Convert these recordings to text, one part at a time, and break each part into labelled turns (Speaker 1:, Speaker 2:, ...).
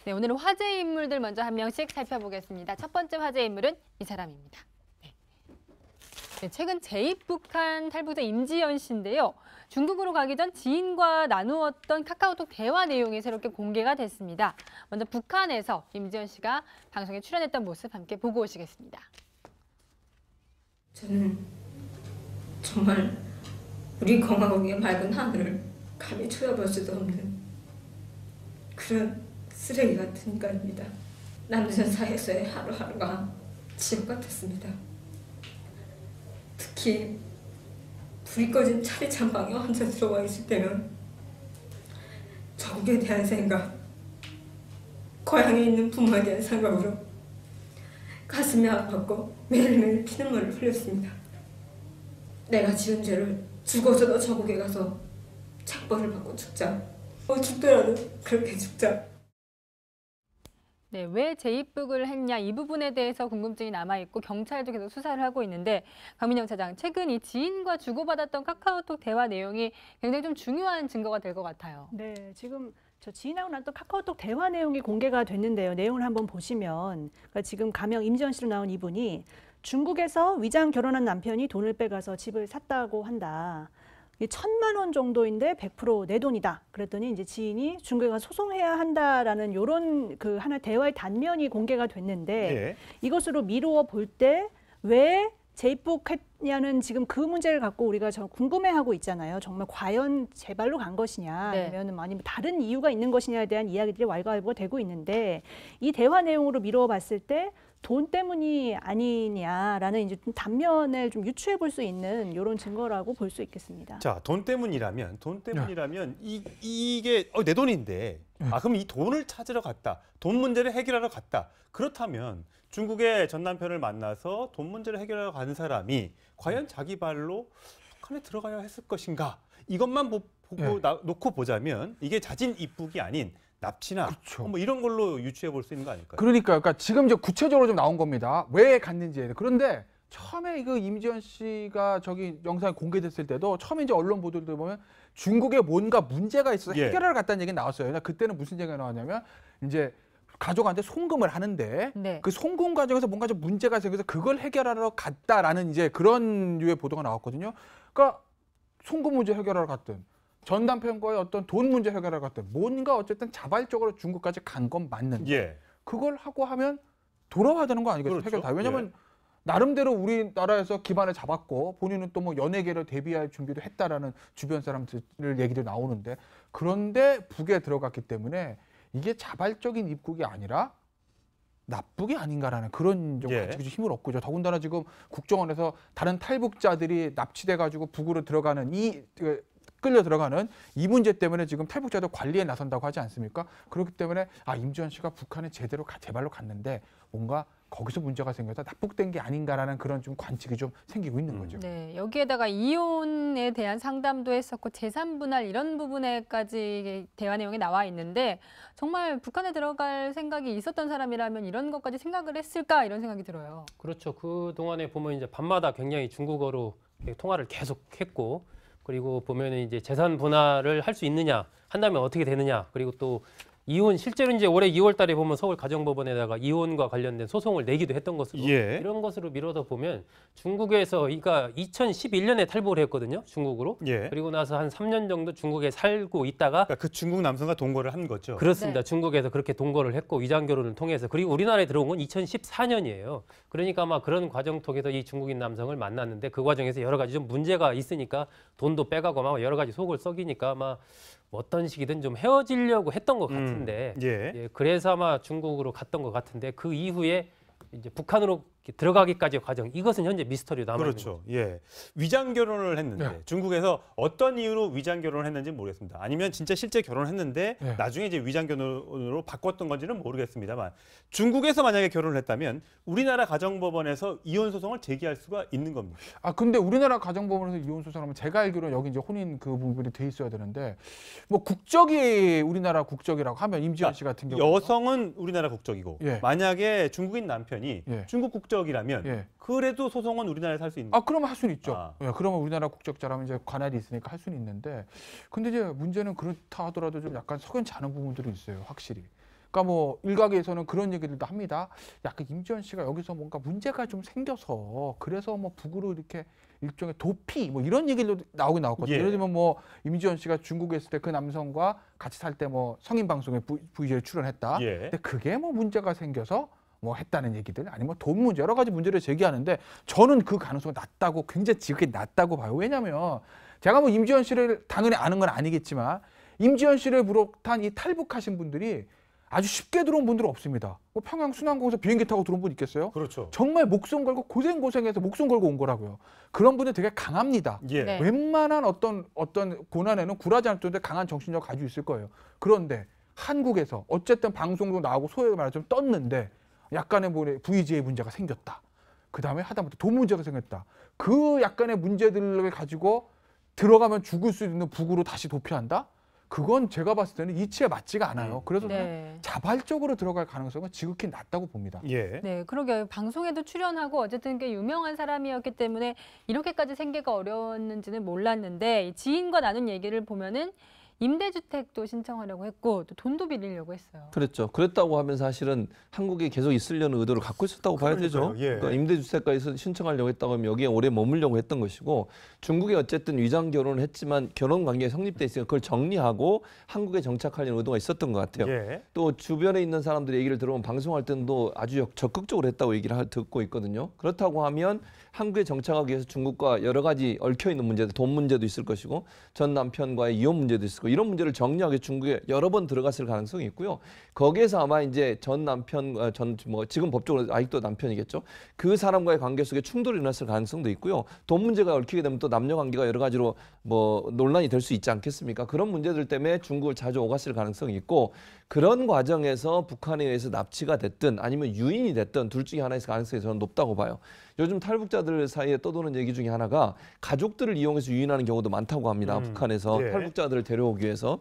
Speaker 1: 네, 오늘은 화제 인물들 먼저 한 명씩 살펴보겠습니다. 첫 번째 화제 인물은 이 사람입니다. 네, 최근 제2북한 탈북자 임지연 씨인데요. 중국으로 가기 전 지인과 나누었던 카카오톡 대화 내용이 새롭게 공개가 됐습니다. 먼저 북한에서 임지연 씨가 방송에 출연했던 모습 함께 보고 오시겠습니다.
Speaker 2: 저는 정말 우리 공화국의 맑은 하늘을 감히 쳐다볼 수도 없는 그런 쓰레기 같은 인간입니다. 남전 사회에서의 하루하루가 지옥 같았습니다. 특히 불이 꺼진 차례찬 방에 혼자 들어와 있을 때는 조국에 대한 생각, 고향에 있는 부모에 대한 생각으로 가슴이 아팠고 매일매일 피눈물을 흘렸습니다. 내가 지은 죄를 죽어서도 저국에 가서 착벌을 받고 죽자. 죽더라도 그렇게 죽자.
Speaker 1: 네, 왜 제2북을 했냐 이 부분에 대해서 궁금증이 남아있고 경찰도 계속 수사를 하고 있는데 강민영 차장, 최근 이 지인과 주고받았던 카카오톡 대화 내용이 굉장히 좀 중요한 증거가 될 것 같아요.
Speaker 3: 네, 지금 저 지인하고 나눴던 카카오톡 대화 내용이 공개가 됐는데요. 내용을 한번 보시면 그러니까 지금 가명 임지연 씨로 나온 이분이 중국에서 위장 결혼한 남편이 돈을 빼가서 집을 샀다고 한다. 1,000만 원 정도인데 100% 내 돈이다. 그랬더니 이제 지인이 중국에 가서 소송해야 한다라는 이런 그 하나 대화의 단면이 공개가 됐는데
Speaker 4: 예.
Speaker 3: 이것으로 미루어 볼 때 왜 재입국했냐는 지금 그 문제를 갖고 우리가 저 궁금해하고 있잖아요. 정말 과연 제발로 간 것이냐
Speaker 1: 네.
Speaker 3: 아니면 아니면 다른 이유가 있는 것이냐에 대한 이야기들이 왈가왈부가 되고 있는데 이 대화 내용으로 미루어 봤을 때 돈 때문이 아니냐라는 이제 좀 단면을 좀 유추해 볼 수 있는 이런 증거라고 볼 수 있겠습니다.
Speaker 4: 자, 돈 때문이라면 이게 내 돈인데 그럼 이 돈을 찾으러 갔다. 돈 문제를 해결하러 갔다. 그렇다면 중국의 전 남편을 만나서 돈 문제를 해결하러 가는 사람이 과연 자기 발로 북한에 들어가야 했을 것인가? 이것만 보고 놓고 보자면 이게 자진 입국이 아닌 납치나
Speaker 5: 그렇죠.
Speaker 4: 뭐 이런 걸로 유추해 볼 수 있는 거 아닐까요?
Speaker 5: 그러니까 지금 이제 구체적으로 좀 나온 겁니다. 왜 갔는지에 대해. 그런데 처음에 이거 임지연 씨가 저기 영상이 공개됐을 때도 처음에 이제 언론 보도들 보면 중국에 뭔가 문제가 있어서
Speaker 4: 예.
Speaker 5: 해결하러 갔다는 얘기 나왔어요. 그때는 무슨 얘기가 나왔냐면 이제 가족한테 송금을 하는데
Speaker 1: 네.
Speaker 5: 그 송금 과정에서 뭔가 좀 문제가 생겨서 그걸 해결하러 갔다라는 이제 그런 류의 보도가 나왔거든요. 그러니까 송금 문제 해결하러 갔든 전 남편과의 어떤 돈 문제 해결하러 갔든 뭔가 어쨌든 자발적으로 중국까지 간 건 맞는데
Speaker 4: 예.
Speaker 5: 그걸 하고 하면 돌아와야 되는 거 아니겠어요?
Speaker 4: 그렇죠.
Speaker 5: 해결 다. 왜냐면 나름대로 우리나라에서 기반을 잡았고 본인은 또 뭐 연예계를 데뷔할 준비도 했다라는 주변 사람들 얘기도 나오는데 그런데 북에 들어갔기 때문에 이게 자발적인 입국이 아니라 납북이 아닌가라는 그런 좀
Speaker 4: 예.
Speaker 5: 가지고 힘을 얻고 있죠. 더군다나 지금 국정원에서 다른 탈북자들이 납치돼 가지고 북으로 들어가는 끌려 들어가는 이 문제 때문에 지금 탈북자들 관리에 나선다고 하지 않습니까? 그렇기 때문에 임지연 씨가 북한에 제발로 갔는데 뭔가 거기서 문제가 생겨서 납북된 게 아닌가라는 그런 좀 관측이 좀 생기고 있는 거죠.
Speaker 1: 네, 여기에다가 이혼에 대한 상담도 했었고 재산 분할 이런 부분에까지 대화 내용이 나와 있는데 정말 북한에 들어갈 생각이 있었던 사람이라면 이런 것까지 생각을 했을까 이런 생각이 들어요.
Speaker 6: 그렇죠. 그 동안에 보면 이제 밤마다 굉장히 중국어로 통화를 계속했고 그리고 보면은 이제 재산 분할을 할 수 있느냐 한다면 어떻게 되느냐 그리고 또 이혼 실제로 이제 올해 2월달에 보면 서울 가정법원에다가 이혼과 관련된 소송을 내기도 했던 것으로
Speaker 4: 예.
Speaker 6: 이런 것으로 미뤄서 보면 중국에서 그러니까 2011년에 탈북을 했거든요 중국으로
Speaker 4: 예.
Speaker 6: 그리고 나서 한 3년 정도 중국에 살고 있다가
Speaker 4: 그러니까 그 중국 남성과 동거를 한 거죠.
Speaker 6: 그렇습니다.
Speaker 1: 네.
Speaker 6: 중국에서 그렇게 동거를 했고 위장 결혼을 통해서 그리고 우리나라에 들어온 건 2014년이에요. 그러니까 아마 그런 과정 통해서 이 중국인 남성을 만났는데 그 과정에서 여러 가지 좀 문제가 있으니까 돈도 빼가고 막 여러 가지 속을 썩이니까 아마 어떤 식이든 좀 헤어지려고 했던 것 같은데
Speaker 4: 예.
Speaker 6: 그래서 아마 중국으로 갔던 것 같은데 그 이후에 이제 북한으로 들어가기까지의 과정 이것은 현재 미스터리로 남아 있는 거죠.
Speaker 4: 그렇죠. 예. 위장 결혼을 했는데
Speaker 5: 네.
Speaker 4: 중국에서 어떤 이유로 위장 결혼을 했는지 모르겠습니다. 아니면 진짜 실제 결혼을 했는데
Speaker 5: 네.
Speaker 4: 나중에 이제 위장 결혼으로 바꿨던 건지는 모르겠습니다만 중국에서 만약에 결혼을 했다면 우리나라 가정법원에서 이혼 소송을 제기할 수가 있는 겁니다.
Speaker 5: 근데 우리나라 가정법원에서 이혼 소송하면 제가 알기로는 여기 이제 혼인 그 부분이 돼 있어야 되는데 뭐 국적이 우리나라 국적이라고 하면 임지연 씨 같은 경우
Speaker 4: 여성은 우리나라 국적이고
Speaker 5: 예.
Speaker 4: 만약에 중국인 남편이
Speaker 5: 예.
Speaker 4: 중국 국적이라면
Speaker 5: 예.
Speaker 4: 그래도 소송은 우리나라에서 할 수 있는 거죠.
Speaker 5: 그러면 할 수는 있죠.
Speaker 4: 아.
Speaker 5: 예, 그러면 우리나라 국적자라면 이제 관할이 있으니까 할 수는 있는데 근데 이제 문제는 그렇다 하더라도 좀 약간 석연치 않은 부분들이 있어요. 확실히. 그러니까 뭐 일각에서는 그런 얘기들도 합니다. 약간 임지연 씨가 여기서 뭔가 문제가 좀 생겨서 그래서 뭐 북으로 이렇게 일종의 도피 뭐 이런 얘기도 나오긴 나왔거든요.
Speaker 4: 예.
Speaker 5: 예를 들면 뭐 임지연 씨가 중국에 있을 때 그 남성과 같이 살 때 뭐 성인 방송에 VJ에 출연했다.
Speaker 4: 예.
Speaker 5: 근데 그게 뭐 문제가 생겨서 뭐 했다는 얘기들 아니면 돈 문제 여러 가지 문제를 제기하는데 저는 그 가능성이 낮다고 굉장히 지극히 낮다고 봐요. 왜냐하면 제가 뭐 임지연 씨를 당연히 아는 건 아니겠지만 임지연 씨를 비롯한 이 탈북하신 분들이 아주 쉽게 들어온 분들은 없습니다. 뭐 평양 순환공에서 비행기 타고 들어온 분 있겠어요?
Speaker 4: 그렇죠.
Speaker 5: 정말 목숨 걸고 고생해서 목숨 걸고 온 거라고요. 그런 분들 되게 강합니다.
Speaker 4: 예.
Speaker 1: 네.
Speaker 5: 웬만한 어떤 고난에는 굴하지 않을 정도의 강한 정신력을 가지고 있을 거예요. 그런데 한국에서 어쨌든 방송도 나오고 소위 말해 좀 떴는데 약간의 뭐 VJ 문제가 생겼다. 그 다음에 하다못해 돈 문제가 생겼다. 그 약간의 문제들을 가지고 들어가면 죽을 수 있는 북으로 다시 도피한다? 그건 제가 봤을 때는 이치에 맞지가 않아요. 그래서 저는
Speaker 1: 네. 자발적으로
Speaker 5: 자발적으로 들어갈 가능성은 지극히 낮다고 봅니다.
Speaker 4: 예.
Speaker 1: 네, 그러게요. 방송에도 출연하고 어쨌든 꽤 유명한 사람이었기 때문에 이렇게까지 생계가 어려웠는지는 몰랐는데 이 지인과 나눈 얘기를 보면은 임대주택도 신청하려고 했고 또 돈도 빌리려고 했어요.
Speaker 7: 그랬죠. 그랬다고 하면 사실은 한국에 계속 있으려는 의도를 갖고 있었다고 봐야 되죠.
Speaker 4: 그러니까요. 예.
Speaker 7: 그러니까 임대주택까지 신청하려고 했다고 하면 여기에 오래 머물려고 했던 것이고 중국에 어쨌든 위장 결혼을 했지만 결혼 관계가 성립돼 있으니까 그걸 정리하고 한국에 정착하려는 의도가 있었던 것 같아요.
Speaker 4: 예.
Speaker 7: 또 주변에 있는 사람들의 얘기를 들어보면 방송할 때도 아주 적극적으로 했다고 얘기를 듣고 있거든요. 그렇다고 하면 한국에 정착하기 위해서 중국과 여러 가지 얽혀있는 문제들, 돈 문제도 있을 것이고 전 남편과의 이혼 문제도 있을 거고 이런 문제를 정리하기 위해 중국에 여러 번 들어갔을 가능성이 있고요. 거기에서 아마 이제 전 남편, 지금 법적으로 아직도 남편이겠죠. 그 사람과의 관계 속에 충돌이 일어났을 가능성도 있고요. 돈 문제가 얽히게 되면 또 남녀 관계가 여러 가지로 뭐 논란이 될 수 있지 않겠습니까? 그런 문제들 때문에 중국을 자주 오갔을 가능성이 있고 그런 과정에서 북한에 의해서 납치가 됐든 아니면 유인이 됐든 둘 중에 하나의 가능성이 저는 높다고 봐요. 요즘 탈북자들 사이에 떠도는 얘기 중에 하나가 가족들을 이용해서 유인하는 경우도 많다고 합니다. 북한에서
Speaker 4: 예.
Speaker 7: 탈북자들을 데려오기 위해서.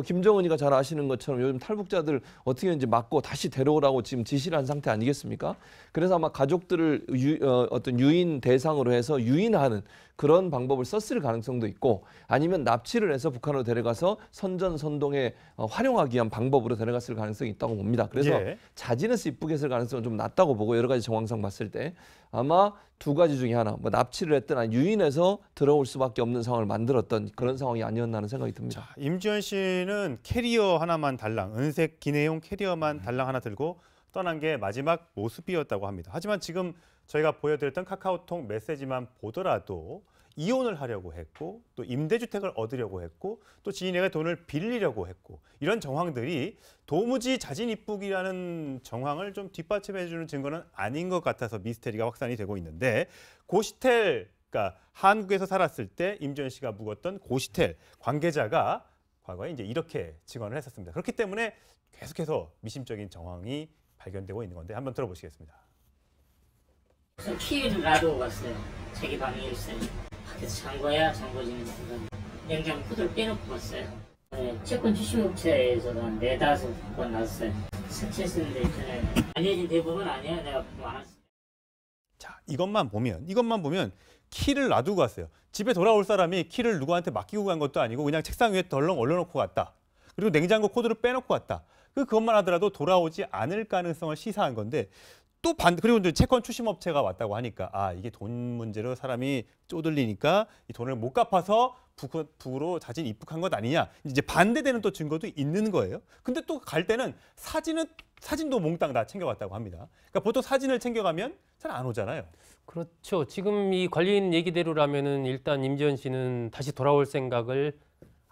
Speaker 7: 김정은이가 잘 아시는 것처럼 요즘 탈북자들 어떻게 이제 막고 다시 데려오라고 지금 지시를 한 상태 아니겠습니까? 그래서 아마 가족들을 어떤 유인 대상으로 해서 유인하는 그런 방법을 썼을 가능성도 있고 아니면 납치를 해서 북한으로 데려가서 선전선동에 활용하기 위한 방법으로 데려갔을 가능성이 있다고 봅니다. 그래서
Speaker 4: 예.
Speaker 7: 자진해서 입국에 했을 가능성은 좀 낮다고 보고 여러 가지 정황상 봤을 때 아마 두 가지 중에 하나, 뭐 납치를 했든 아니 유인해서 들어올 수밖에 없는 상황을 만들었던 그런 상황이 아니었나 하는 생각이 듭니다.
Speaker 4: 자, 임지연 씨는 캐리어 하나만 달랑, 은색 기내용 캐리어만 달랑 하나 들고 떠난 게 마지막 모습이었다고 합니다. 하지만 지금 저희가 보여드렸던 카카오톡 메시지만 보더라도 이혼을 하려고 했고 또 임대주택을 얻으려고 했고 또 지인에게 돈을 빌리려고 했고 이런 정황들이 도무지 자진 입국이라는 정황을 좀 뒷받침해주는 증거는 아닌 것 같아서 미스테리가 확산이 되고 있는데 고시텔, 그러니까 한국에서 살았을 때 임지연 씨가 묵었던 고시텔 관계자가 과거에 이제 이렇게 증언을 했었습니다. 그렇기 때문에 계속해서 미심적인 정황이 발견되고 있는 건데 한번 들어보시겠습니다.
Speaker 8: 키를 놔두고 갔어요. 자기 방에 있어요. 밖에서 잠궈야 잠궈지는 순간 냉장 코드를 빼놓고 갔어요. 네, 채권 추심업체에서도 한 4-5번 났어요. 스트레스인데 있잖아요. 알려진 대부분 아니야. 내가 그거 안 했어요.
Speaker 4: 자, 이것만 보면 키를 놔두고 갔어요. 집에 돌아올 사람이 키를 누구한테 맡기고 간 것도 아니고 그냥 책상 위에 덜렁 올려놓고 갔다. 그리고 냉장고 코드를 빼놓고 갔다. 그것만 하더라도 돌아오지 않을 가능성을 시사한 건데 또 그리고 이제 채권 추심업체가 왔다고 하니까 이게 돈 문제로 사람이 쪼들리니까 이 돈을 못 갚아서 북으로 자진 입국한 것 아니냐. 이제 반대되는 또 증거도 있는 거예요. 근데 또 갈 때는 사진도 몽땅 다 챙겨갔다고 합니다. 그러니까 보통 사진을 챙겨가면 잘 안 오잖아요.
Speaker 6: 그렇죠. 지금 이 관리인 얘기대로라면은 일단 임지연 씨는 다시 돌아올 생각을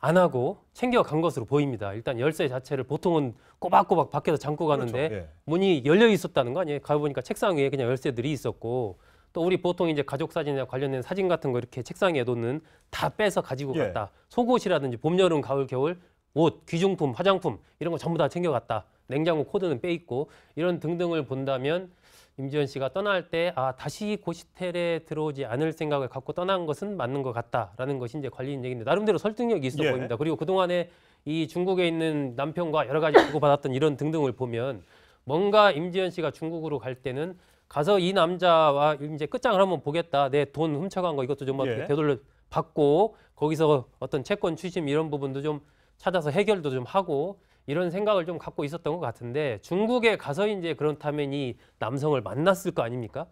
Speaker 6: 안 하고 챙겨간 것으로 보입니다. 일단 열쇠 자체를 보통은 꼬박꼬박 밖에서 잠고 가는데
Speaker 4: 그렇죠. 예.
Speaker 6: 문이 열려 있었다는 거 아니에요? 가보니까 책상 위에 그냥 열쇠들이 있었고 또 우리 보통 이제 가족 사진이나 관련된 사진 같은 거 이렇게 책상에 놓는 다 빼서 가지고
Speaker 4: 예.
Speaker 6: 갔다. 속옷이라든지 봄, 여름, 가을, 겨울 옷, 귀중품, 화장품 이런 거 전부 다 챙겨갔다. 냉장고 코드는 빼 있고 이런 등등을 본다면 임지연 씨가 떠날 때 다시 고시텔에 들어오지 않을 생각을 갖고 떠난 것은 맞는 것 같다라는 것이 이제 관리인 얘기인데 나름대로 설득력이 있어
Speaker 4: 예.
Speaker 6: 보입니다. 그리고 그동안에 이 중국에 있는 남편과 여러 가지 주고받았던 이런 등등을 보면 뭔가 임지연 씨가 중국으로 갈 때는 가서 이 남자와 이제 끝장을 한번 보겠다. 내 돈 훔쳐간 거 이것도 좀 어떻게
Speaker 4: 예.
Speaker 6: 되돌려 받고 거기서 어떤 채권 추심 이런 부분도 좀 찾아서 해결도 좀 하고 이런 생각을 좀 갖고 있었던 것 같은데 중국에 가서 이제 그렇다면 이 남성을 만났을 거 아닙니까?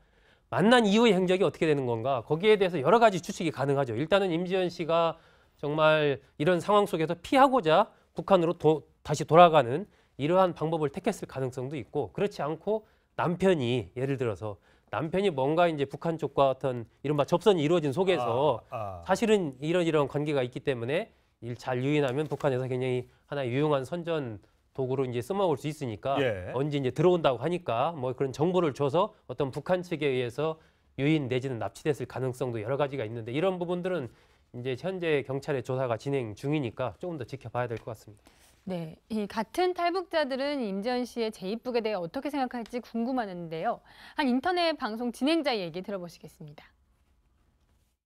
Speaker 6: 만난 이후의 행적이 어떻게 되는 건가? 거기에 대해서 여러 가지 추측이 가능하죠. 일단은 임지연 씨가 정말 이런 상황 속에서 피하고자 북한으로 다시 돌아가는 이러한 방법을 택했을 가능성도 있고 그렇지 않고 남편이 예를 들어서 남편이 뭔가 이제 북한 쪽과 어떤 이른바 접선이 이루어진 속에서 사실은 이런 관계가 있기 때문에 잘 유인하면 북한에서 굉장히 하나의 유용한 선전 도구로 이제 써먹을 수 있으니까
Speaker 4: 예.
Speaker 6: 언제 이제 들어온다고 하니까 뭐 그런 정보를 줘서 어떤 북한 측에 의해서 유인 내지는 납치됐을 가능성도 여러 가지가 있는데 이런 부분들은 이제 현재 경찰의 조사가 진행 중이니까 조금 더 지켜봐야 될 것 같습니다.
Speaker 1: 네, 이 같은 탈북자들은 임지연 씨의 재입국에 대해 어떻게 생각할지 궁금한데요. 한 인터넷 방송 진행자 얘기 들어보시겠습니다.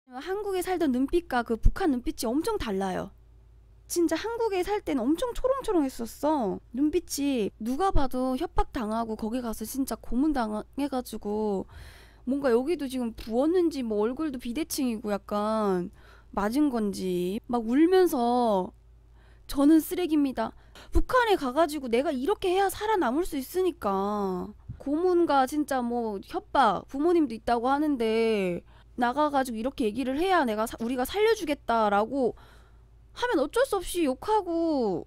Speaker 9: 한국에 살던 눈빛과 그 북한 눈빛이 엄청 달라요. 진짜 한국에 살 때는 엄청 초롱초롱했었어. 눈빛이 누가 봐도 협박당하고 거기 가서 진짜 고문당해가지고 뭔가 여기도 지금 부었는지 뭐 얼굴도 비대칭이고 약간 맞은 건지 막 울면서 저는 쓰레기입니다. 북한에 가가지고 내가 이렇게 해야 살아남을 수 있으니까 고문과 진짜 뭐 협박 부모님도 있다고 하는데 나가가지고 이렇게 얘기를 해야 우리가 살려주겠다라고 하면 어쩔 수 없이 욕하고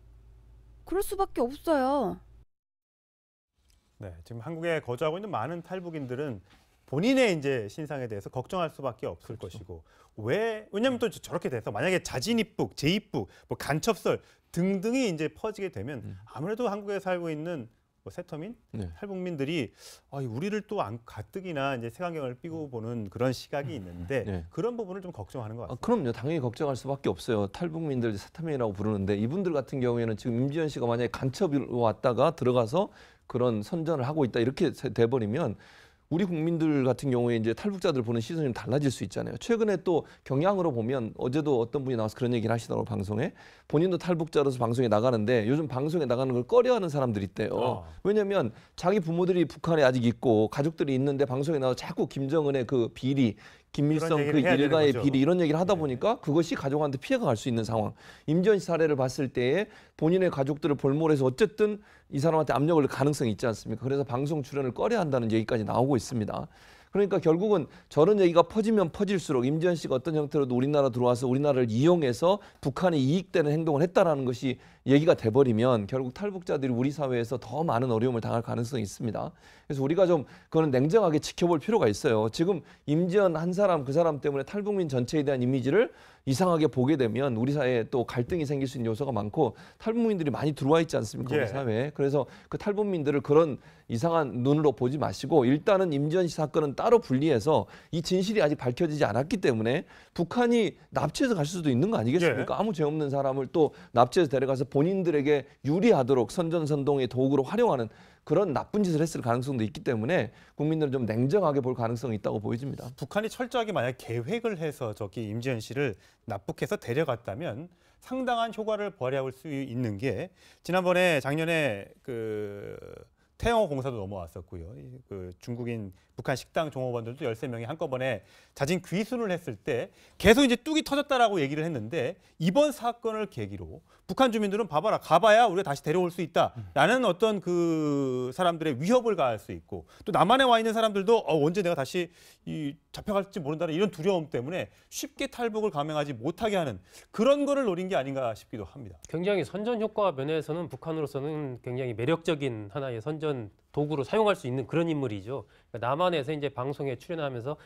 Speaker 9: 그럴 수밖에 없어요.
Speaker 4: 네, 지금 한국에 거주하고 있는 많은 탈북인들은 본인의 이제 신상에 대해서 걱정할 수밖에 없을 것이고 왜냐면 또 저렇게 돼서 만약에 자진 입국, 재입국, 뭐 간첩설 등등이 이제 퍼지게 되면 아무래도 한국에 살고 있는 뭐 세터민, 탈북민들이 우리를 또 가뜩이나 이제 색안경을 끼고 보는 그런 시각이 있는데 그런 부분을 좀 걱정하는 것 같습니다.
Speaker 7: 그럼요. 당연히 걱정할 수밖에 없어요. 탈북민들 세터민이라고 부르는데 이분들 같은 경우에는 지금 임지연 씨가 만약에 간첩으로 왔다가 들어가서 그런 선전을 하고 있다 이렇게 돼버리면 우리 국민들 같은 경우에 이제 탈북자들 보는 시선이 좀 달라질 수 있잖아요. 최근에 또 경향으로 보면 어제도 어떤 분이 나와서 그런 얘기를 하시더라고요. 방송에. 본인도 탈북자로서 방송에 나가는데 요즘 방송에 나가는 걸 꺼려하는 사람들이 있대요. 왜냐하면 자기 부모들이 북한에 아직 있고 가족들이 있는데 방송에 나와서 자꾸 김정은의 그 비리 김일성 그 일가의 비리 이런 얘기를 하다 보니까 그것이 가족한테 피해가 갈 수 있는 상황. 임지연 씨 사례를 봤을 때에 본인의 가족들을 볼모해서 어쨌든 이 사람한테 압력을 낼 가능성이 있지 않습니까? 그래서 방송 출연을 꺼려 한다는 얘기까지 나오고 있습니다. 그러니까 결국은 저런 얘기가 퍼지면 퍼질수록 임지연 씨가 어떤 형태로도 우리나라 들어와서 우리나라를 이용해서 북한이 이익되는 행동을 했다라는 것이 얘기가 돼버리면 결국 탈북자들이 우리 사회에서 더 많은 어려움을 당할 가능성이 있습니다. 그래서 우리가 좀 그거는 냉정하게 지켜볼 필요가 있어요. 지금 임지연 한 사람 그 사람 때문에 탈북민 전체에 대한 이미지를 이상하게 보게 되면 우리 사회에 또 갈등이 생길 수 있는 요소가 많고 탈북민들이 많이 들어와 있지 않습니까? 우리 사회에. 그래서 그 탈북민들을 그런 이상한 눈으로 보지 마시고 일단은 임지연 씨 사건은 따로 분리해서 이 진실이 아직 밝혀지지 않았기 때문에 북한이 납치해서 갈 수도 있는 거 아니겠습니까? 아무 죄 없는 사람을 또 납치해서 데려가서 본인들에게 유리하도록 선전선동의 도구로 활용하는 그런 나쁜 짓을 했을 가능성도 있기 때문에 국민들은 좀 냉정하게 볼 가능성이 있다고 보여집니다.
Speaker 4: 북한이 철저하게 만약 계획을 해서 저기 임지연 씨를 납북해서 데려갔다면 상당한 효과를 발휘할 수 있는 게 지난번에 작년에 그 태영호 공사도 넘어왔었고요. 그 중국인 북한 식당 종업원들도 13명이 한꺼번에 자진 귀순을 했을 때 계속 이제 뚝이 터졌다라고 얘기를 했는데 이번 사건을 계기로 북한 주민들은 봐봐라 가봐야 우리가 다시 데려올 수 있다라는 어떤 그 사람들의 위협을 가할 수 있고 또 남한에 와 있는 사람들도 언제 내가 다시 잡혀갈지 모른다는 이런 두려움 때문에 쉽게 탈북을 감행하지 못하게 하는 그런 거를 노린 게 아닌가 싶기도 합니다.
Speaker 6: 굉장히 선전 효과 면에서는 북한으로서는 굉장히 매력적인 하나의 선전 도구로 사용할 수 있는 그런 인물이죠. 그러니까 남한에서 이제 방송에 출연하면서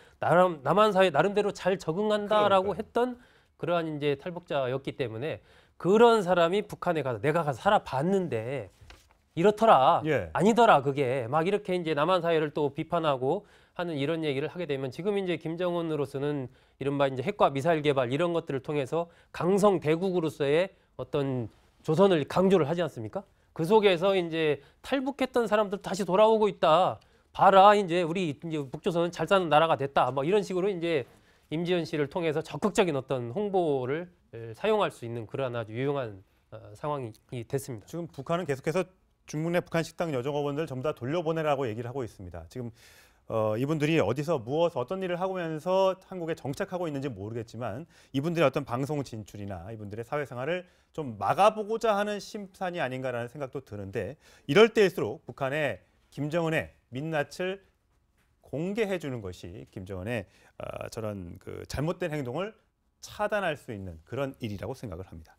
Speaker 6: 남한 사회 나름대로 잘 적응한다라고 했던 그러한 이제 탈북자였기 때문에 그런 사람이 북한에 가서 내가 가서 살아봤는데 이렇더라, 아니더라 그게 막 이렇게 이제 남한 사회를 또 비판하고 하는 이런 얘기를 하게 되면 지금 이제 김정은으로서는 이른바 이제 핵과 미사일 개발 이런 것들을 통해서 강성 대국으로서의 어떤 조선을 강조를 하지 않습니까? 그 속에서 이제 탈북했던 사람들 다시 돌아오고 있다. 봐라, 이제 우리 이제 북조선은 잘 사는 나라가 됐다. 뭐 이런 식으로 이제 임지연 씨를 통해서 적극적인 어떤 홍보를 사용할 수 있는 그런 아주 유용한 상황이 됐습니다.
Speaker 4: 지금 북한은 계속해서 중국 내 북한 식당 여종업원들 전부 다 돌려보내라고 얘기를 하고 있습니다. 지금 이분들이 어디서 어떤 일을 하면서 한국에 정착하고 있는지 모르겠지만 이분들의 어떤 방송 진출이나 이분들의 사회생활을 좀 막아보고자 하는 심산이 아닌가라는 생각도 드는데 이럴 때일수록 북한의 김정은의 민낯을 공개해 주는 것이 김정은의 저런 그 잘못된 행동을 차단할 수 있는 그런 일이라고 생각을 합니다.